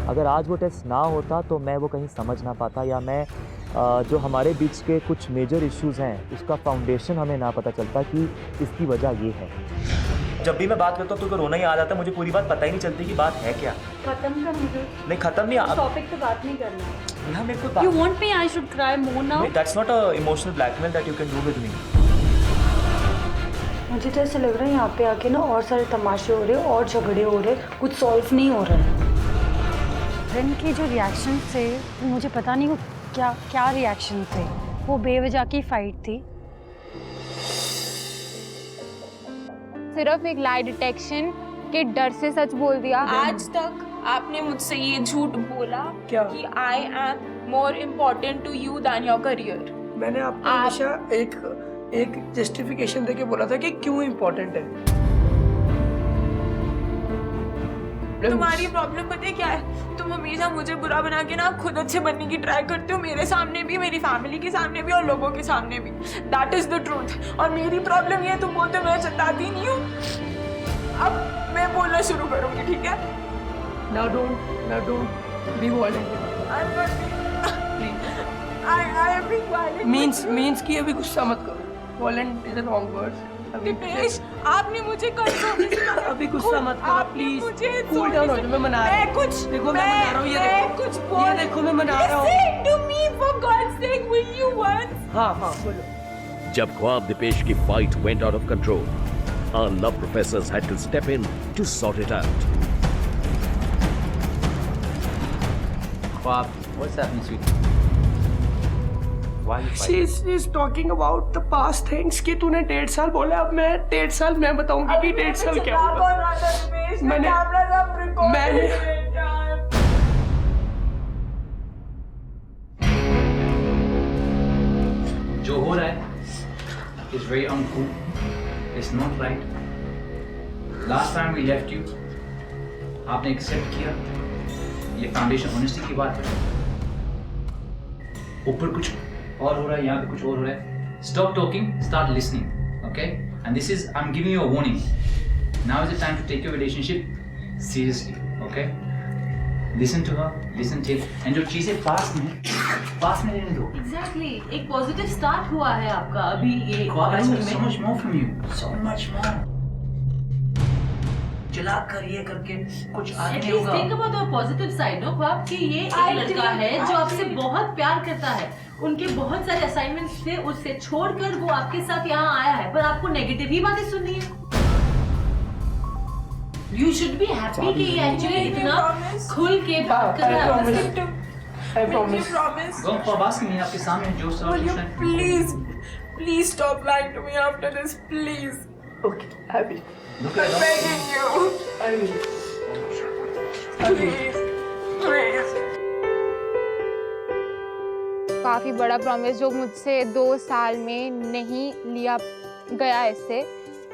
अगर आज वो टेस्ट ना होता तो मैं वो कहीं समझ ना पाता, या मैं जो हमारे बीच के कुछ मेजर इश्यूज हैं उसका फाउंडेशन हमें ना पता चलता कि इसकी वजह ये है। जब भी मैं बात करता हूँ तो रोना ही आ जाता है, मुझे पूरी बात पता ही नहीं चलती कि बात है क्या। खत्म कर मुझे। नहीं खत्म नहीं, टॉपिक पे बात नहीं करना। यहाँ मेरे को You want me I should cry more now? That's not a emotional blackmail that you can do with me. मुझे तो ऐसा लग रहा है यहाँ पे आके ना और सारे तमाशे हो रहे हैं और झगड़े हो रहे हैं, कुछ सॉल्व नहीं हो रहा है। फ्रेंड के जो रिएक्शन थे मुझे पता नहीं वो क्या रिएक्शन थे, वो बेवजह की फाइट थी। सिर्फ एक लाई डिटेक्शन के डर से सच बोल दिया। आज तक आपने मुझसे ये झूठ बोला क्या? कि I am more important to you than your career. मैंने आपको हमेशा एक जस्टिफिकेशन देके बोला था कि क्यों इम्पोर्टेंट है। तुम्हारी प्रॉब्लम पता है क्या है? तुम हमेशा मुझे बुरा बना के ना खुद अच्छे बनने की ट्राई करते हो, मेरे सामने भी, मेरी फैमिली के सामने भी और लोगों के सामने भी। That is the truth. और मेरी प्रॉब्लम ये है, तुम बोलते हो मैं चिल्लाती नहीं हूँ। अब मैं बोलना शुरू करूंगी, ठीक है? Now don't be violent. I'm not being, I am being violent. Means कि अभी गुस्सा मत करो। Violent is a wrong word. Dipesh, आपने मुझे कल सोने से मना, अभी गुस्सा मत करो प्लीज। मुझे कूल डाउन हो जाओ, मैं मना रहा हूँ। देखो मैं मना रहा हूँ, ये देखो। ये देखो मैं मना रहा हूँ। Listen to me for God's sake, will you once? हाँ बोलो। जब ख्वाब दीपेश की fight went out of control, our love professors had to step in to sort it out. ख्वाब, what's happening, sweetie? Why you fighting? She's talking about the past things कि तूने 1.5 साल बोला, अब मैं 1.5 साल मैं बताऊंगी कि 1.5 साल क्या होगा। मैंने जो हो रहा है is very uncool. It's not right. Last time we left you, आपने accept किया, ये foundation honesty की बात है। ऊपर कुछ और हो रहा है, यहाँ पे कुछ और हो रहा है। Stop talking, start listening, okay? And this is, I'm giving you a warning. Now is the time to take your relationship seriously, okay? Listen to her, listen to it, and जो चीजें पास में रहने दो। Exactly, एक positive start हुआ है आपका अभी ये So much more from you, so much more. चला कर ये करके कुछ आगे नहीं होगा। Think about the positive side, no? ख्वाब कि ये एक लड़का है जो आपसे बहुत प्यार करता है, उनके बहुत सारे असाइनमेंट्स थे, उससे छोड़कर वो आपके साथ यहाँ आया है, पर आपको नेगेटिव ही बातें सुननी है। You should be happy कि ये एक्चुअली इतना खुल के बात कर रहा है। I promise. Go for asking me आपके सामने जो सब Will you please stop lying to me after this, please? Okay, I will. Look at I'm begging you. I will. Please. काफ़ी बड़ा प्रॉमिस जो मुझसे 2 साल में नहीं लिया गया, इससे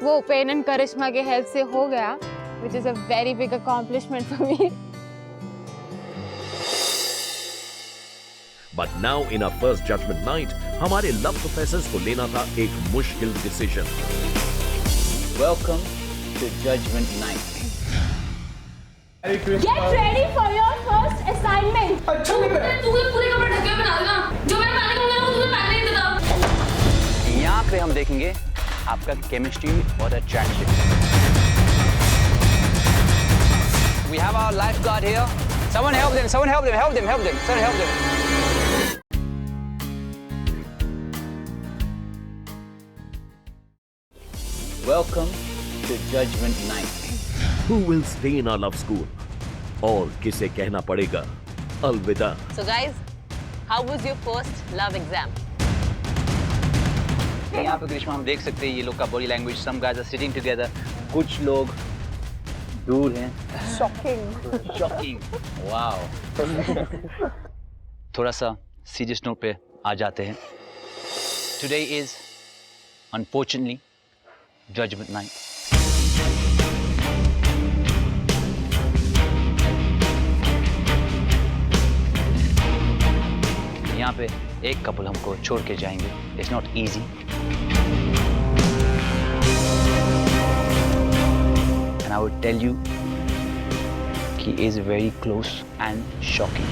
वो पेन एंड करिश्मा के हेल्प से हो गया, which is a very big accomplishment for me. But now in our first judgment night, हमारे love professors को लेना था एक मुश्किल decision. Welcome to Judgment Night. Get ready for your first assignment. अच्छा नहीं है। तू पूरे कपड़े ढके हुए बना देना, जो मैंने पहने होंगे ना वो तुम्हें पहनने ही देता। यहाँ पे हम देखेंगे आपका केमिस्ट्री और attraction. We have our lifeguard here. Someone help them, someone help them, help them, help them, someone help them. Welcome to Judgment Night. Who will stay in our love school? और किसे कहना पड़ेगा अलविदा? So guys, how was your first love exam? यहाँ पे करिश्मा हम देख सकते हैं ये लोग का body language. Some guys are sitting together. कुछ लोग दूर हैं. Shocking. Wow. थोड़ा सा सीरियस नोट पे आ जाते हैं. Today is unfortunately Judgment Night. यहाँ पे एक कपल हमको छोड़ के जाएंगे. It's not easy. And I would tell you कि is very close and shocking.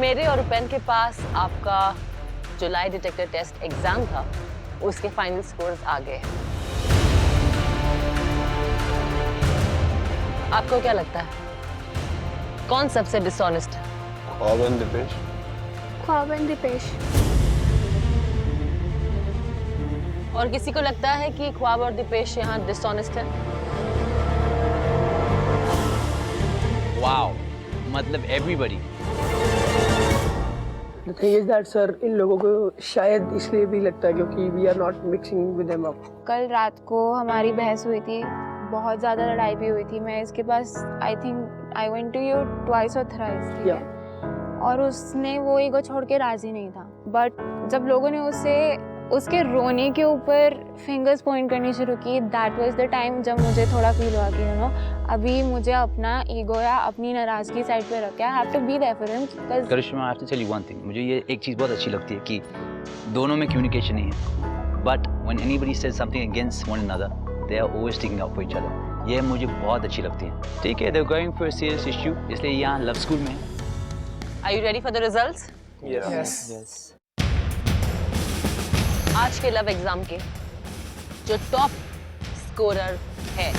मेरे और रुपेन के पास आपका जो लाई डिटेक्टर टेस्ट एग्जाम था उसके फाइनल स्कोर्स आ गए. आपको क्या लगता है कौन सबसे डिसऑनेस्ट है? ख्वाब एंड दीपेश. ख्वाब एंड दीपेश. और किसी को लगता है कि ख्वाब और दीपेश यहाँ डिसऑनेस्ट है? Wow. मतलब everybody. The thing is that sir इन लोगों को शायद इसलिए भी लगता है क्योंकि we are not mixing with them up. कल रात को हमारी बहस हुई थी, बहुत ज़्यादा लड़ाई भी हुई थी. मैं इसके पास I think I went to you twice और थ्राइस. और उसने वो ईगो छोड़ के राजी नहीं था. बट जब लोगों ने उसके रोने के ऊपर फिंगर्स पॉइंट करनी शुरू की, दैट वाज द टाइम जब मुझे थोड़ा फील हुआ कि यू नो अभी मुझे अपना ईगो या अपनी नाराज़गी साइड पे रख के I have to be there for him. Karishma, I have to tell you one thing. मुझे ये एक चीज़ बहुत अच्छी लगती है कि दोनों में कम्युनिकेशन नहीं है. But when anybody says something against one another they are always sticking up for each other. ये मुझे बहुत अच्छी लगती है. ठीक है, they are going for a serious issue, इसलिए यहाँ लव स्कूल में. Are you ready for the results? Yes. आज के लव एग्जाम के जो टॉप स्कोरर है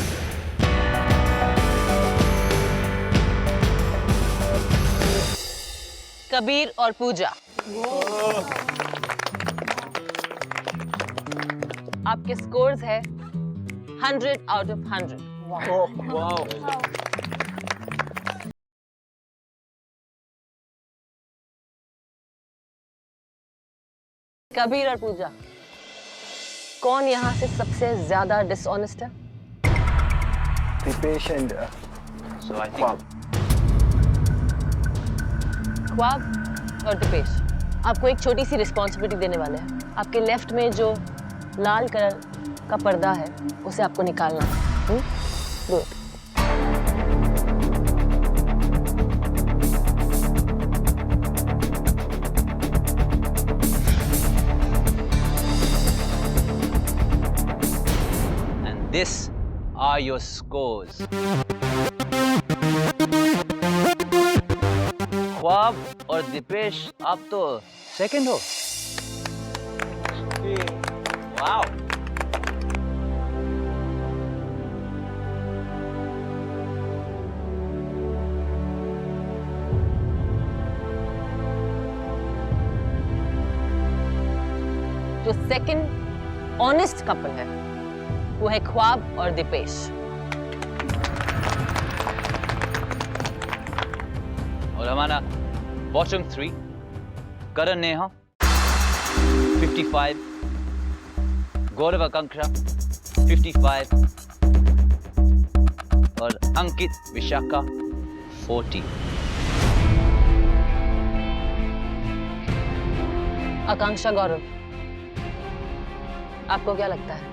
कबीर और पूजा. आपके स्कोर्स है 100 out of 100. वाओ. कबीर और पूजा, कौन यहाँ से सबसे ज्यादा डिसऑनेस्ट है? दीपेश एंड ख्वाब. ख्वाब और दीपेश, आपको एक छोटी सी रिस्पॉन्सिबिलिटी देने वाले हैं. आपके लेफ्ट में जो लाल कलर का पर्दा है उसे आपको निकालना है. Do it. This are your scores. ख्वाब और दीपेश, आप तो सेकंड हो. वाओ. जो सेकंड ऑनेस्ट कपल है वो है ख्वाब और दीपेश. और हमारा बॉटम 3 करण नेहा 55, गौरव आकांक्षा 55 और अंकित विशाखा 40. आकांक्षा, गौरव, आपको क्या लगता है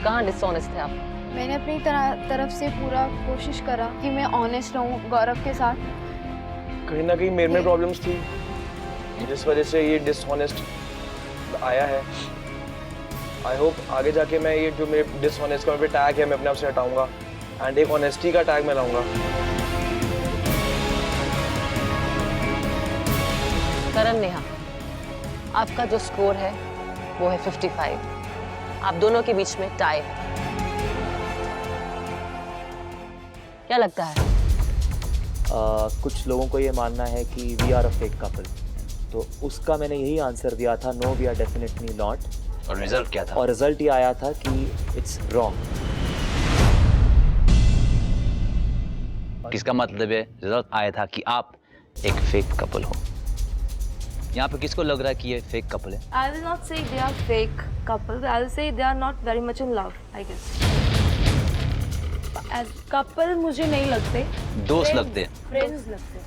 कहाँ डिसऑनेस्ट है आप? मैंने अपनी तरफ से पूरा कोशिश करा कि मैं ऑनेस्ट रहूं गौरव के साथ. कहीं ना कहीं मेरे में प्रॉब्लम्स थी जिस वजह से ये डिसऑनेस्ट आया है. आई होप आगे जाके मैं ये जो मेरे डिसऑनेस्ट का मेरे टैग है मैं अपने आप से हटाऊंगा एंड एक ऑनेस्टी का टैग मैं लाऊंगा. करण नेहा, आपका जो स्कोर है वो है 55. आप दोनों के बीच में टाई है. क्या लगता है? कुछ लोगों को ये मानना है कि we are a fake couple, तो उसका मैंने यही आंसर दिया था, no we are definitely not. और रिजल्ट क्या था? और रिजल्ट ये आया था कि इट्स रॉन्ग। किसका मतलब है रिजल्ट आया था कि आप एक फेक कपल हो? यहाँ पे किसको लग रहा है कि ये फेक कपल है? I will not say they are fake couples. I will say they are not very much in love, I guess. As couple मुझे नहीं लगते. दोस्त लगते हैं। Friends लगते हैं।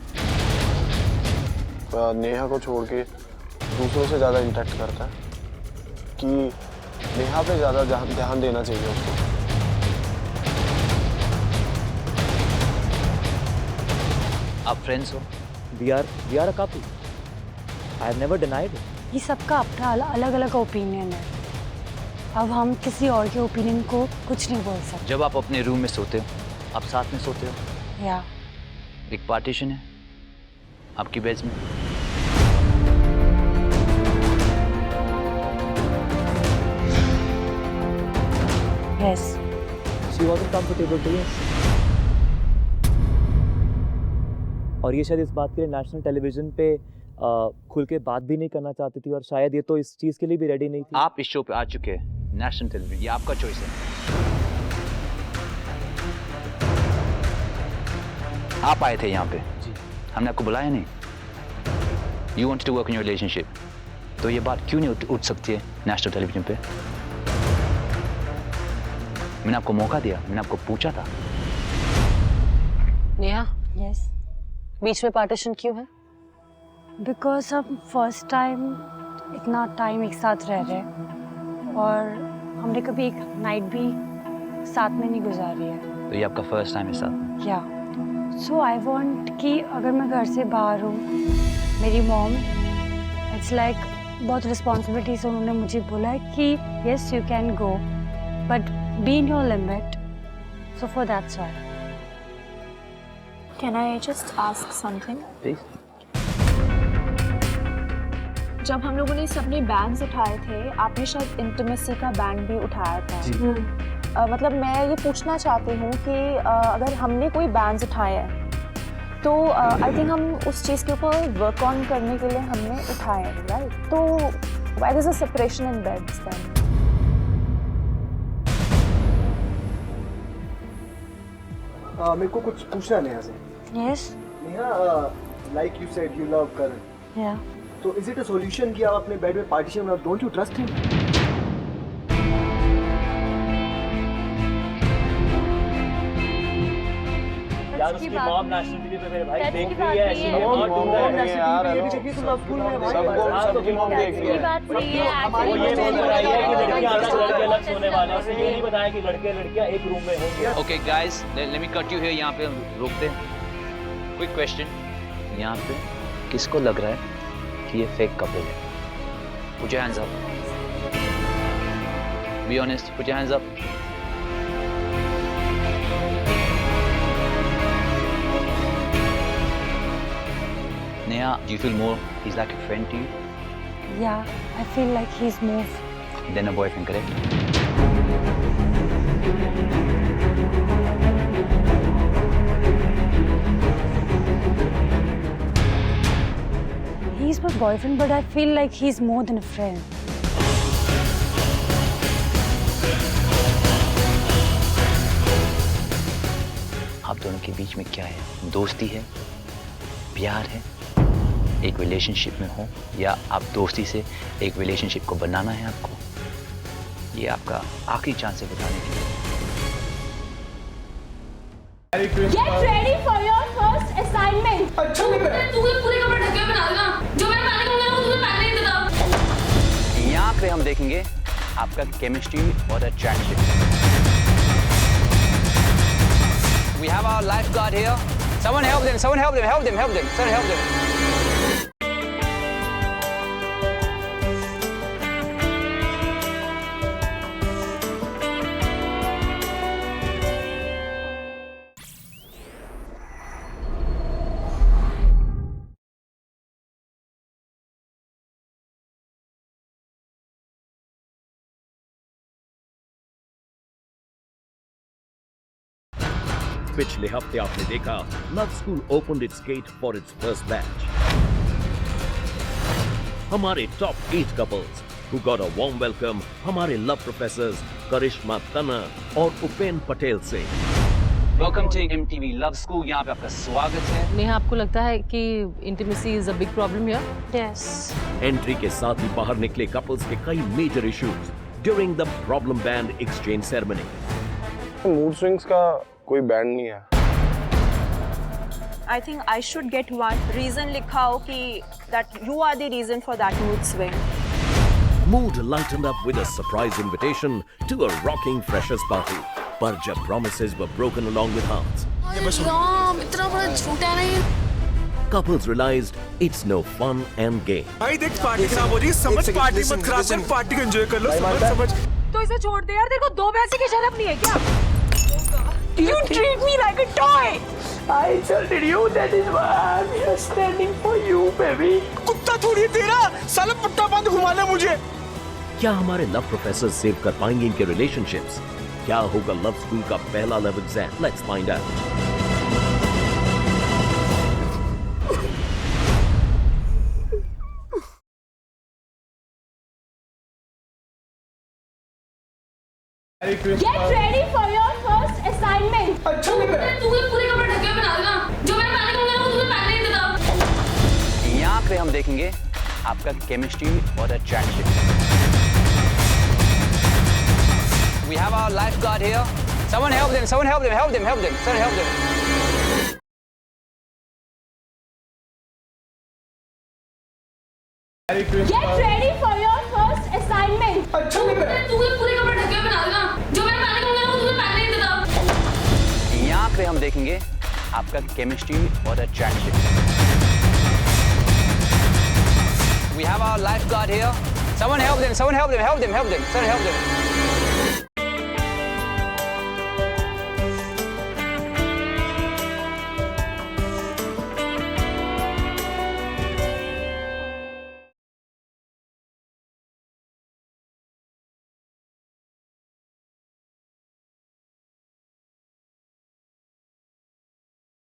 नेहा को छोड़ के दूसरों से ज़्यादा इंटरेक्ट करता है कि नेहा पे ज़्यादा ध्यान देना चाहिए उसको। आप फ्रेंड्स हो? We are a couple. I have never denied. ये सबका अपना अलग अलग ओपिनियन है, अब हम किसी और के ओपिनियन को कुछ नहीं बोल सकते। जब आप अपने रूम में सोते हो, आप साथ में सोते हो? या एक पार्टीशन है आपकी बेड में? Yes. She wasn't comfortable to you. और ये शायद इस बात के लिए नेशनल टेलीविजन पे खुल के बात भी नहीं करना चाहती थी, और शायद ये तो इस चीज़ के लिए भी रेडी नहीं थी। आप इस शो पे आ चुके हैं नेशनल टेलीविजन, ये आपका चॉइस है। आप आए थे यहाँ पे जी, हमने आपको बुलाया नहीं। You wanted to work in your relationship, तो ये बात क्यों नहीं उठ सकती है नेशनल टेलीविजन पे? मैंने आपको मौका दिया, मैंने आपको पूछा था। नेहा, यस। बीच में पार्टीशन क्यों है? बिकॉज हम फर्स्ट टाइम इतना टाइम एक साथ रह रहे हैं, और हमने कभी एक नाइट भी साथ में नहीं गुजारी है। तो ये आपका फर्स्ट टाइम है साथ में? या सो आई वांट कि अगर मैं घर से बाहर हूँ, मेरी मॉम इट्स लाइक बहुत रिस्पॉन्सिबिलिटी से उन्होंने मुझे बोला है कि yes you can go but be in your limit, so for that's why. Can I just ask something? Please. जब हम लोगों ने सबने बैंड्स उठाए थे, आपने शायद इंटीमेसी का बैंड भी उठाया था। मतलब मैं ये पूछना चाहती हूँ कि अगर हमने कोई बैंड्स उठाए हैं तो आई थिंक हम उस चीज़ के ऊपर वर्क ऑन करने के लिए हमने उठाए हैं, राइट? तो why there is a separation in beds then? मेरे को कुछ पूछना है नेहा से। Yes. Neha, like you said you love Karan, या तो इज इट अ सॉल्यूशन कि आप अपने बेड में पार्टीशन बना? Don't you trust him? यार उसकी मॉम नेशनल टीवी पे मेरे भाई देख रही है, ऐसी मॉम डूब रहा है यार। ये भी देखिए तुम स्कूल में भाई, सबकी मॉम देख रही है। बात सही है। वो ये बोल रहा है कि लड़कियां अलग लड़के अलग सोने वाले हैं, उसे ये नहीं बताया कि लड़के लड़कियां एक रूम में होंगे। Okay guys, let me cut you here. यहाँ पे रोकते हैं। क्विक क्वेश्चन, यहाँ पे किसको लग रहा है कि ये फेक कपल है? Put your hands up, be honest, put your hands up. Neha, do you feel more he's like a friend to you Yeah, I feel like he's more than a boyfriend, correct? he's my boyfriend, but I feel like he's more than a friend. आप दोनों के बीच में क्या है? दोस्ती है, प्यार है, एक रिलेशनशिप में हो, या आप दोस्ती से एक रिलेशनशिप को बनाना है आपको? ये आपका आखिरी चांस है बताने के लिए। Get ready for your first assignment. अच्छा लग रहा है। तू पूरे कपड़े ढके हुए बना देना, जो मैंने पहने होंगे ना वो तुम्हें पहनने नहीं देता। यहाँ पे हम देखेंगे आपका केमिस्ट्री और attraction. We have our lifeguard here. Someone help them! Someone help them! Help them! Help them! Someone help them! पिछले हफ्ते आपने देखा love school opened it's get for it's first batch. हमारे top 8 couples who got a warm welcome हमारे love professors Karishma Tanna और उपेन पटेल से। Welcome to MTV love school, यहाँ पे आपका स्वागत है। नेहा, आपको लगता है कि intimacy is a big problem here? Yes. Entry के साथ ही बाहर निकले कपल्स के कई major issues during the problem band exchange ceremony. Mood swings का कोई बैंड नहीं है। I think I should get one reason लिखा हो कि that you are the reason for that mood swing. Mood lightened up with a surprise invitation to a rocking freshers party. पर जब promises were broken along with hearts, इतना बड़ा झूठ है नहीं। couples realized it's no fun and game. भाई देख, party खराब हो रही है, समझ पार्टी मत खराब कर, पार्टी को एंजॉय कर लो, समझ। तो इसे छोड़ दे यार, तेरे को 2 पैसे की शर्म नहीं है क्या? You treat me like a toy. I insulted you, that is why I'm here standing for you, baby. कुत्ता थोड़ी तेरा, साला पट्टा बांध घुमा ले मुझे। क्या हमारे लव प्रोफेसर सेव कर पाएंगे इनके रिलेशनशिप्स? क्या होगा लव स्कूल का पहला love exam? Let's find out. Get ready for your first assignment. अच्छा लग रहा है। तू पूरे कपड़े ढके हुए बना देना, जो मैंने पहनने को बोला वो तुम्हें पहनने ही देता। यहाँ पे हम देखेंगे आपका केमिस्ट्री और attraction. We have our lifeguard here. Someone help them. Someone help them. Help them. Help them. Someone help them. Get ready for your first assignment. अच्छा लग रहा है। तू पूरे कपड़े ढके हुए बना देना, जो मैंने पहनने को बोला वो तुम्हें पहनने ही देता। यहाँ पे हम देखेंगे आपका केमिस्ट्री और attraction. We have our lifeguard here. Someone help them. Someone help them. Help them. Help them. Someone help them.